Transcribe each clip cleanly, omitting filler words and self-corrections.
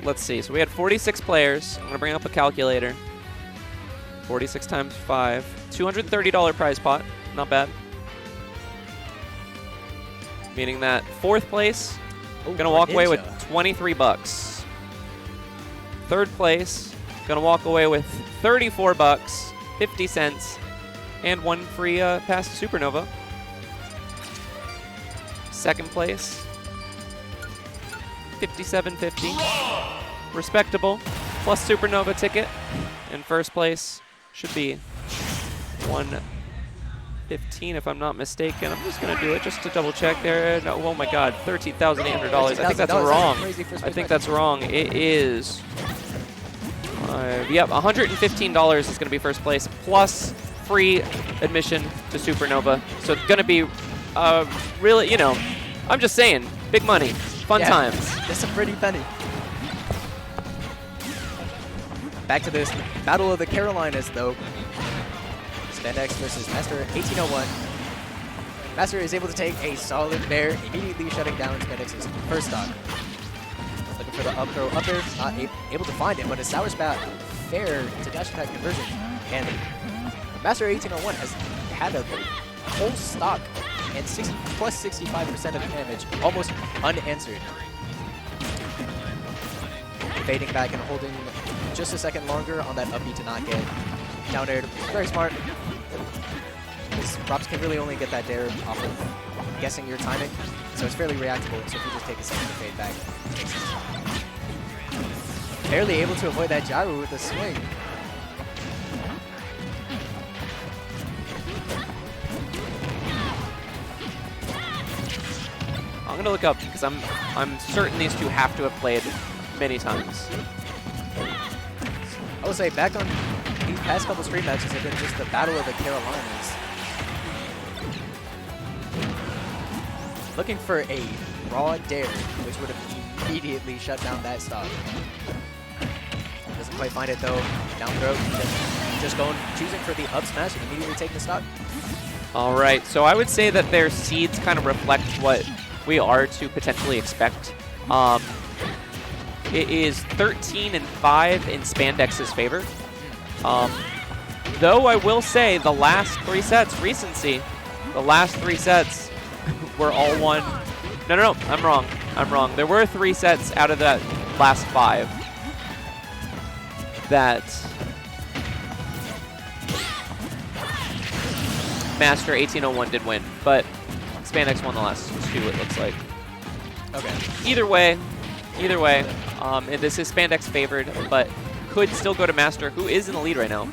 let's see. So we had 46 players. I'm going to bring up a calculator. 46 times 5. $230 prize pot. Not bad. Meaning that 4th place, going to walk away with 23 bucks. 3rd place, going to walk away with 34 bucks, 50 cents, and 1 free pass to Supernova. 2nd place, $57.50. Respectable, plus Supernova ticket. And 1st place should be $115 if I'm not mistaken. I'm just going to do it just to double check there. No, oh my God, $13,800. I think that's wrong. I think that's wrong. It is, yep, $115 is going to be 1st place, plus free admission to Supernova. So it's going to be really, you know, I'm just saying, big money, fun times. That's a pretty penny. Back to this Battle of the Carolinas, though. SPANDEX versus MASTER1801. Master is able to take a solid bear, immediately shutting down SPANDEX's 1st stock. Looking for the up throw up there, not able to find it, but a sour spat fair to dash attack conversion. And MASTER1801 has had a whole stock and plus 65% of damage almost unanswered. Fading back and holding just a second longer on that up B to not get down aired. Very smart. Because props can really only get that dare off of guessing your timing, so it's fairly reactable. So if you just take a second to fade back, it makes sense. Barely able to avoid that gyro with the swing. I'm gonna look up because I'm certain these two have to have played many times. I would say back on these past couple stream matches have been just the Battle of the Carolinas. Looking for a raw dare, which would have immediately shut down that stock. Doesn't quite find it though. Down throw, just going, choosing for the up smash and immediately taking the stock. All right, so I would say that their seeds kind of reflect what we are to potentially expect. It is 13-5 in SPANDEX's favor. Though I will say the last 3 sets, recency, the last 3 sets were all won. No, I'm wrong. There were 3 sets out of that last 5 that MASTER1801 did win, but SPANDEX won the last 2, it looks like. Okay. Either way, this is SPANDEX favored, but could still go to Master, who is in the lead right now.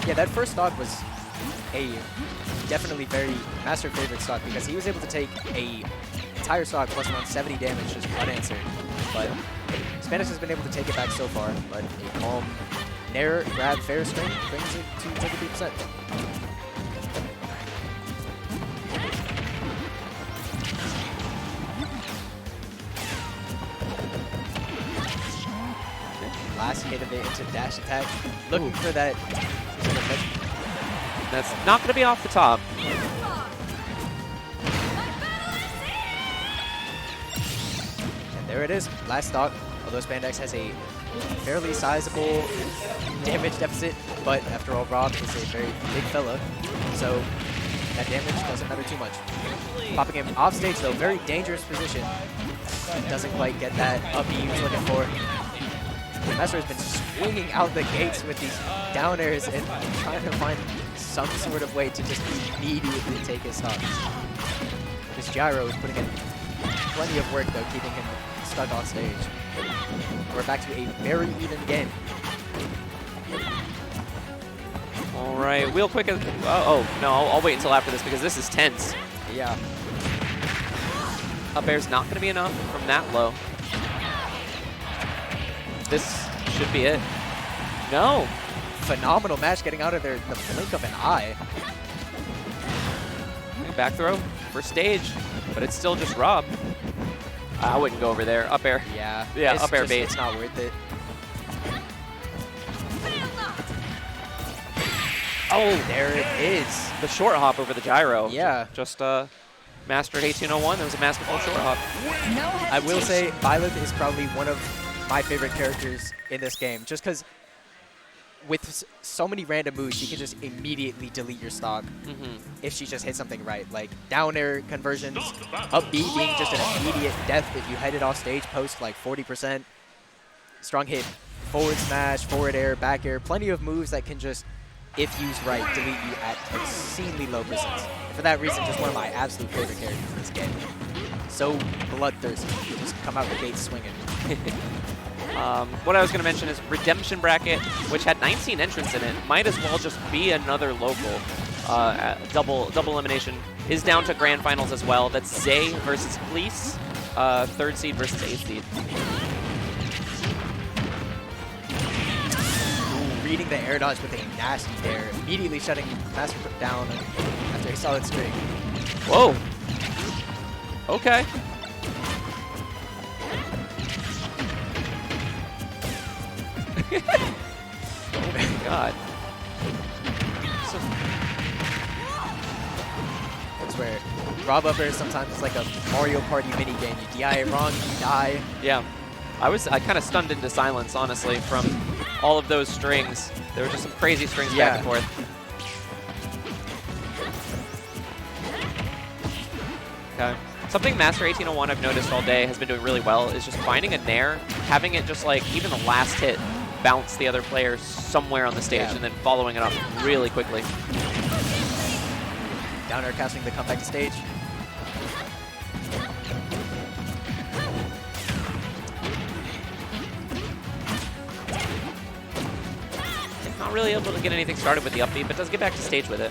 Yeah, that first stock was a definitely very Master favorite stock because he was able to take a entire stock plus around 70 damage just unanswered. But SPANDEX has been able to take it back so far, but a calm Nair grab fair string brings it to 33%. Last hit of it into dash attack. Looking for that. That's not going to be off the top. And there it is. Last stock. Although SPANDEX has a fairly sizable damage deficit, but after all, R.O.B is a very big fella, so that damage doesn't matter too much. Popping him off stage though, very dangerous position. Doesn't quite get that up he was looking for. Master has been swinging out the gates with these down airs and trying to find some sort of way to just immediately take his stock. This gyro is putting in plenty of work though, keeping him stuck on stage. We're back to a very even game. All right, real quick. Oh no, I'll wait until after this because this is tense. Yeah. Up air's not going to be enough from that low. This should be it. No. Phenomenal match getting out of there in the blink of an eye. Back throw for stage, but it's still just R.O.B. I wouldn't go over there. Up air. Yeah. Yeah, up air bait. It's not worth it. Oh, there it is. The short hop over the gyro. Yeah. Just Master1801. There was a masterful short hop. I will say Byleth is probably one of my favorite characters in this game, just because with so many random moves, she can just immediately delete your stock if she just hits something right. Like down air conversions, up B being just an immediate death if you head it off stage post like 40%. Strong hit, forward smash, forward air, back air, plenty of moves that can just, if used right, delete you at obscenely low percents. And for that reason, just one of my absolute favorite characters in this game. So bloodthirsty, you just come out the gate swinging. What I was going to mention is Redemption Bracket, which had 19 entrants in it, might as well just be another local. Double elimination is down to grand finals as well. That's Zay versus Fleece, 3rd seed versus 8th seed. Ooh, reading the air dodge with a nasty air, immediately shutting Master down after a solid string. Whoa. Okay. Oh my god. So that's where R.O.B upper sometimes it's like a Mario Party mini game. You DI it wrong, you die. yeah. I kind of stunned into silence, honestly, from all of those strings. There were just some crazy strings back and forth. Okay. Something MASTER1801 I've noticed all day has been doing really well is just finding a nair, having it just like, even the last hit, bounce the other player somewhere on the stage and then following it up really quickly. Down air casting the comeback to stage. Not really able to get anything started with the up B, but does get back to stage with it.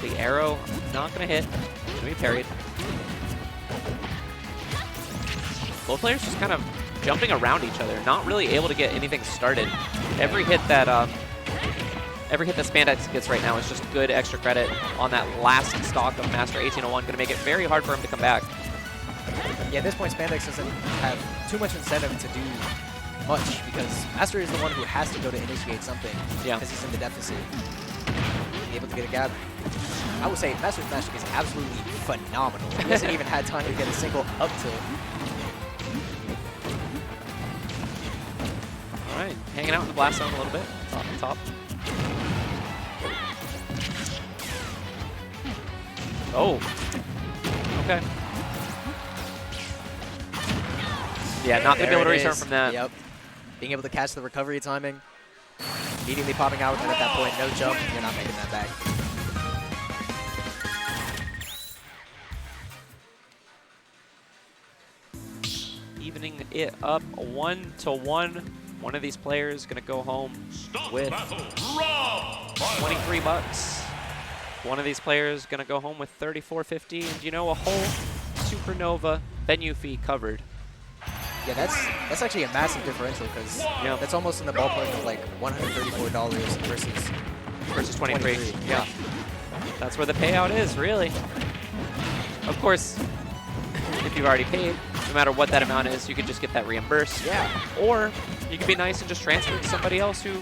The arrow, not gonna hit. Gonna be parried. Both players just kind of jumping around each other, not really able to get anything started. Every hit that SPANDEX gets right now is just good extra credit on that last stock of MASTER1801. Gonna make it very hard for him to come back. Yeah, at this point, SPANDEX doesn't have too much incentive to do much because Master is the one who has to go to initiate something because he's in the deficit. Being able to get a gap. I would say Master's Magic is absolutely phenomenal. He hasn't even had time to get a single up tilt. All right, hanging out in the blast zone a little bit. Top. Oh. Okay. Yeah, not going to be able to return from that. Yep. Being able to catch the recovery timing. Immediately popping out, and at that point, no jump. You're not making that back. Evening it up 1-1. One of these players going to go home with 23 bucks. One of these players going to go home with $34.50, and you know, a whole SUPERNOVA venue fee covered. Yeah, that's actually a massive differential because that's almost in the ballpark of like $134 versus 23. Yeah, that's where the payout is, really. Of course, if you've already paid, no matter what that amount is, you can just get that reimbursed. Yeah. Or you can be nice and just transfer it to somebody else who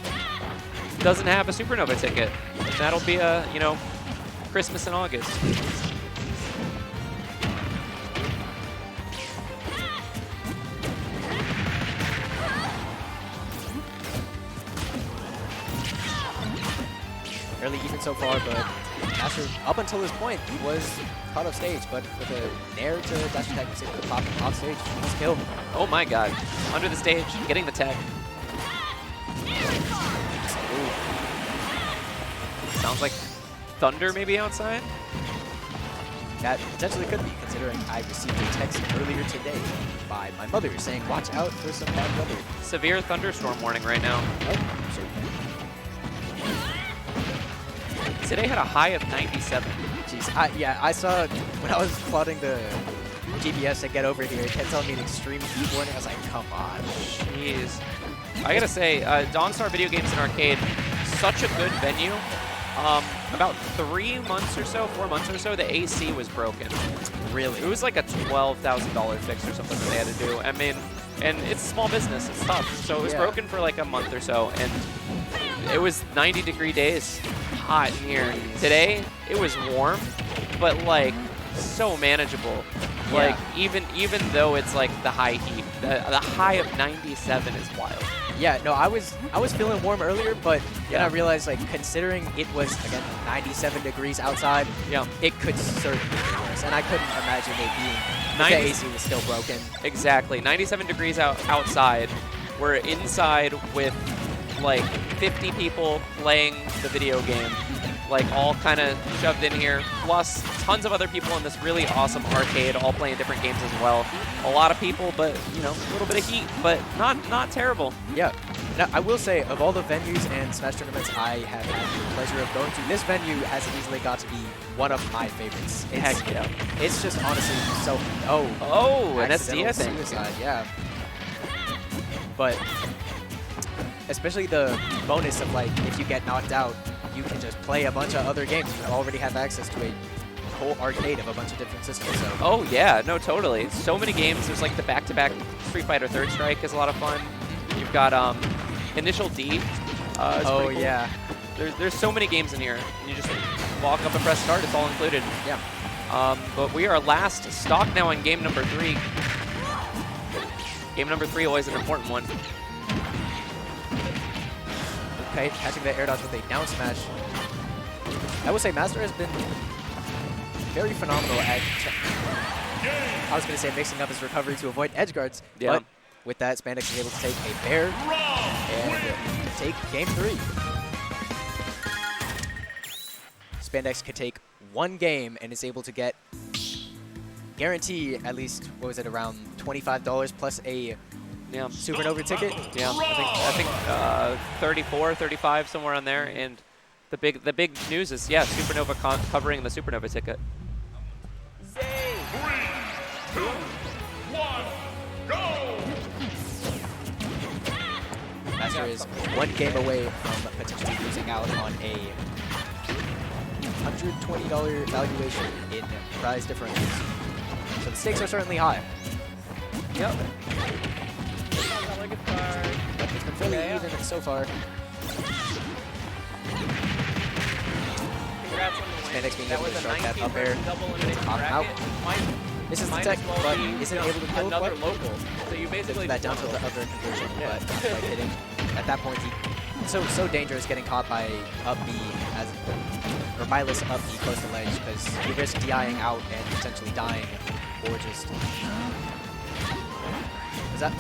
doesn't have a SUPERNOVA ticket. And that'll be a, you know, Christmas in August. Fairly even so far, but Master, up until this point, was caught off stage, but with a nair to dash attack, he's able to pop off stage. He's killed. Oh my god. Under the stage, getting the tag. Ooh. Sounds like thunder maybe outside? That potentially could be, considering I received a text earlier today by my mother saying, watch out for some bad weather. Severe thunderstorm warning right now. Oh, sure. Today had a high of 97. Jeez, I saw when I was plotting the GPS to get over here, it kept telling me an extreme heat warning. I was like, come on. Jeez. I gotta say, Dawnstar Video Games and Arcade, such a good venue. About 4 months or so, the AC was broken. Really? It was like a $12,000 fix or something that they had to do. I mean, And it's a small business. It's tough. So it was broken for like a month or so, and it was 90-degree days, hot in here. Today it was warm, but like so manageable. Like even though it's like the high heat, the high of 97 is wild. Yeah, no, I was feeling warm earlier, but then I realized, like, considering it was, again, 97 degrees outside, it could certainly be worse. And I couldn't imagine it being, the AC was still broken. Exactly. 97 degrees outside. We're inside with, like, 50 people playing the video game, like, all kind of shoved in here, plus tons of other people in this really awesome arcade, all playing different games as well. A lot of people, but, you know, a little bit of heat, but not terrible. Yeah. Now, I will say, of all the venues and Smash tournaments I have had the pleasure of going to, this venue has easily got to be one of my favorites. Heck yeah. It's just honestly so... an SD, I think. Suicide, yeah. But especially the bonus of, like, if you get knocked out, you can just play a bunch of other games. You already have access to a whole arcade of a bunch of different systems. So. Oh yeah, no, totally. So many games. There's like the back-to-back Street Fighter Third Strike is a lot of fun. You've got Initial D. Oh cool. yeah. There's so many games in here. You just walk up and press start. It's all included. Yeah. But we are last stock now in game number 3. Game number 3 always an important one. Okay, catching the air dodge with a down smash. I will say Master has been very phenomenal at, I was going to say mixing up his recovery to avoid edge guards, but with that, SPANDEX is able to take a bear and take game 3. SPANDEX could take one game and is able to get guarantee at least, what was it, around $25 plus a Supernova ticket. Yeah, I think 34, 35, somewhere on there. And the big news is, Supernova covering the Supernova ticket. 3, 2, 1, go! Master is one game away from potentially losing out on a $120 valuation in prize differentials. So the stakes are certainly high. Yep. It's been fairly even so far. SPANDEX being able to start that up air, pop out. This is the tech, but isn't able to kill another local. So you basically that down to the other conversion, but like hitting. At that point, so dangerous getting caught by up B or Byleth up B close to ledge because you risk DIing out and potentially dying, or just is that.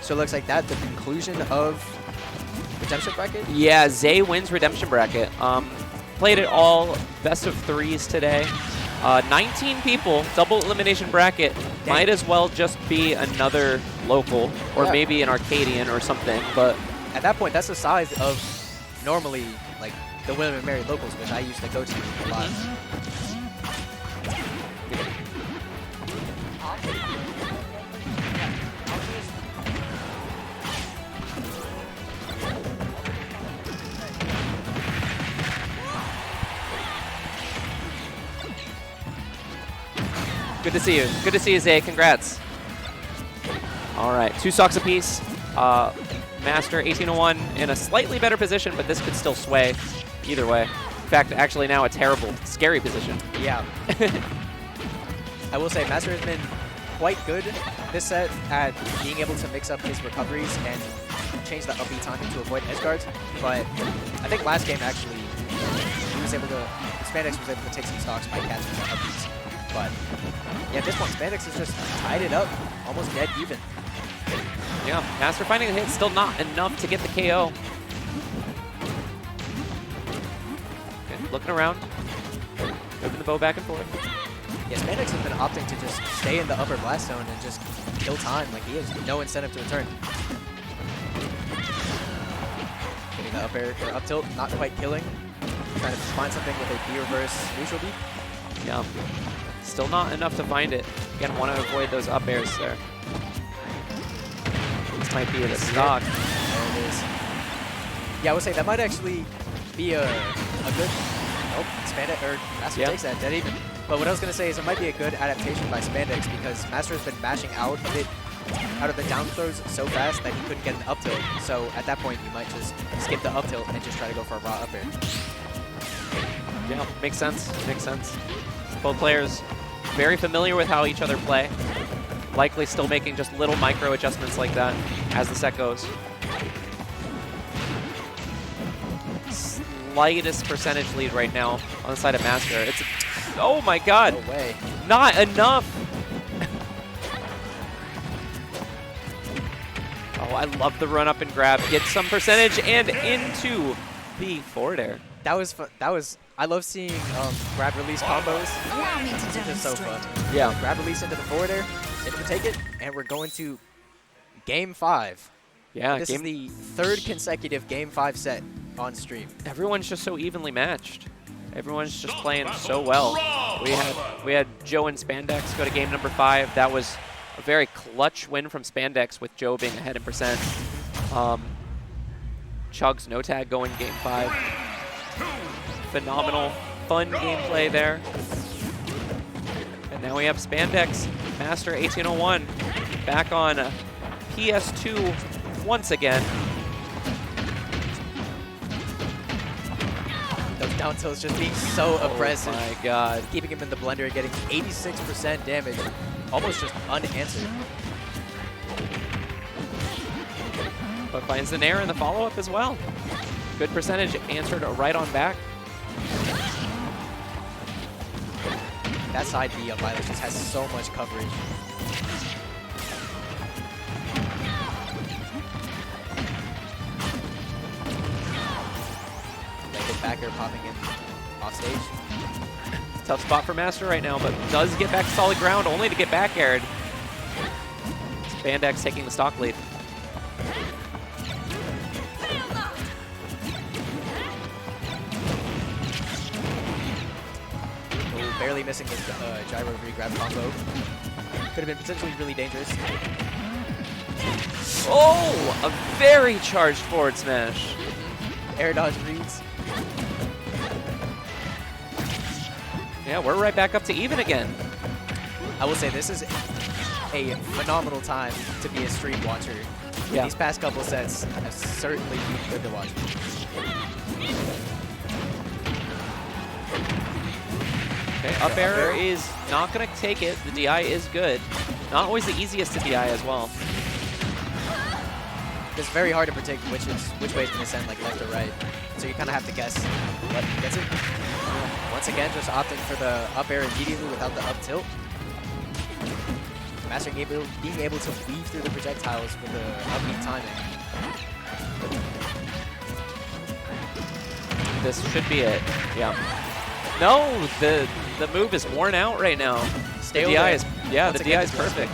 So it looks like that's the conclusion of Redemption Bracket? Yeah, Zay wins Redemption Bracket. Played it all best of 3s today. 19 people, double elimination bracket. Dang. Might as well just be another local or maybe an Arcadian or something. But at that point, that's the size of normally like the William & Mary locals, which I used to go to a lot. Good to see you. Good to see you, Zay. Congrats. All right, 2 stocks apiece. MASTER1801 in a slightly better position, but this could still sway either way. In fact, actually now a terrible, scary position. Yeah. I will say Master has been quite good this set at being able to mix up his recoveries and change the up B timing to avoid edge guards. But I think last game actually, he was able to, SPANDEX was able to take some stocks by catching the up Bs. But yeah, at this point, SPANDEX has just tied it up, almost dead even. Yeah, Master finding the hit, still not enough to get the KO. Okay, looking around, moving the bow back and forth. Yeah, SPANDEX has been opting to just stay in the upper blast zone and just kill time. Like, he has no incentive to return. Getting the up air or up tilt, not quite killing. Trying to find something with a B reverse neutral B. Yeah. Still not enough to find it. Again, want to avoid those up airs there. This might be the stock. There it is. Yeah, I would say that might actually be a good. Nope, Spandex or Master takes that dead even. But what I was gonna say is it might be a good adaptation by Spandex because Master has been mashing out of the down throws so fast that he couldn't get an up tilt. So at that point, you might just skip the up tilt and just try to go for a raw up air. Yeah, makes sense. Makes sense. Both players very familiar with how each other play. Likely still making just little micro adjustments like that as the set goes. Slightest percentage lead right now on the side of Master. It's oh my god. No way. Not enough. Oh, I love the run up and grab. Get some percentage and into the forward air. That was fun. That was. I love seeing grab release combos. Allow me to It's just so fun. Yeah. Grab release into the forward air, into the take it, and we're going to game 5. Yeah, This is the 3rd consecutive game 5 set on stream. everyone's just so evenly matched. Everyone's just playing so well. We had Joe and Spandex go to game number 5. That was a very clutch win from Spandex with Joe being ahead in percent. Chug's no tag going game 5. Phenomenal, fun gameplay there. And now we have Spandex, Master1801, back on PS2 once again. Those down tilts just being so aggressive. Oh my god. Keeping him in the blender, getting 86% damage, almost just unanswered. But finds the nair in the follow-up as well. Good percentage, answered right on back. That side B of Byleth just has so much coverage. Landed back air popping in off stage. Tough spot for Master right now, but does get back to solid ground, only to get back aired. Spandex taking the stock lead. Barely missing this gyro re-grab combo. Could have been potentially really dangerous. Oh, a very charged forward smash. Air dodge reads. Yeah, we're right back up to even again. I will say this is a phenomenal time to be a stream watcher. Yeah. These past couple sets have certainly been good to watch. Okay, up air is not going to take it. The DI is good. Not always the easiest to DI as well. It's very hard to predict which way it's going to send, like left or right. So you kind of have to guess what gets it. Once again, just opting for the up air immediately without the up tilt. Master being able to weave through the projectiles with the upbeat timing. This should be it. Yeah. No, the move is worn out right now. The DI is the DI is perfect.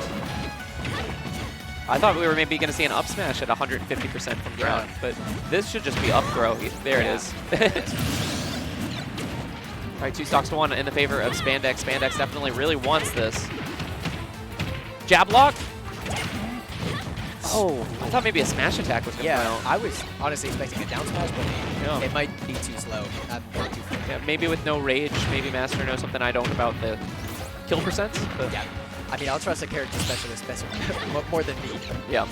I thought we were maybe going to see an up smash at 150% from ground, but this should just be up throw. There it is. All right, 2 stocks to 1 in the favor of Spandex. Spandex definitely really wants this. Jab lock. Oh, I thought maybe a smash attack was going to come out. I was honestly expecting a down smash, but it might be too slow. Not too Yeah, maybe with no rage, maybe Master knows something I don't about the kill percents. But yeah. I mean, I'll trust a character specialist more than me. Yeah.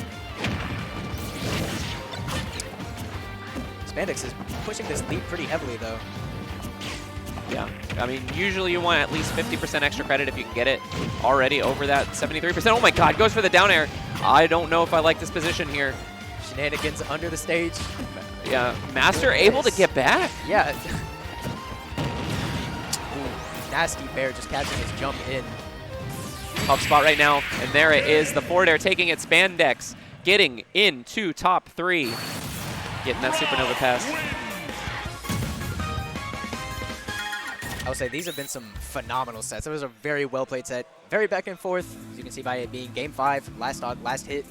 Spandex is pushing this lead pretty heavily, though. Yeah. I mean, usually you want at least 50% extra credit if you can get it already over that 73%. Oh my god, goes for the down air. I don't know if I like this position here. Shenanigans under the stage. Yeah, Master able to get back. Yeah. Nasty Bear just catching his jump in. Tough spot right now, and there it is. The forward air taking it. Spandex getting into top 3. Getting that Supernova pass. I would say these have been some phenomenal sets. It was a very well-played set. Very back and forth, as you can see by it being game 5, last stock, last hit.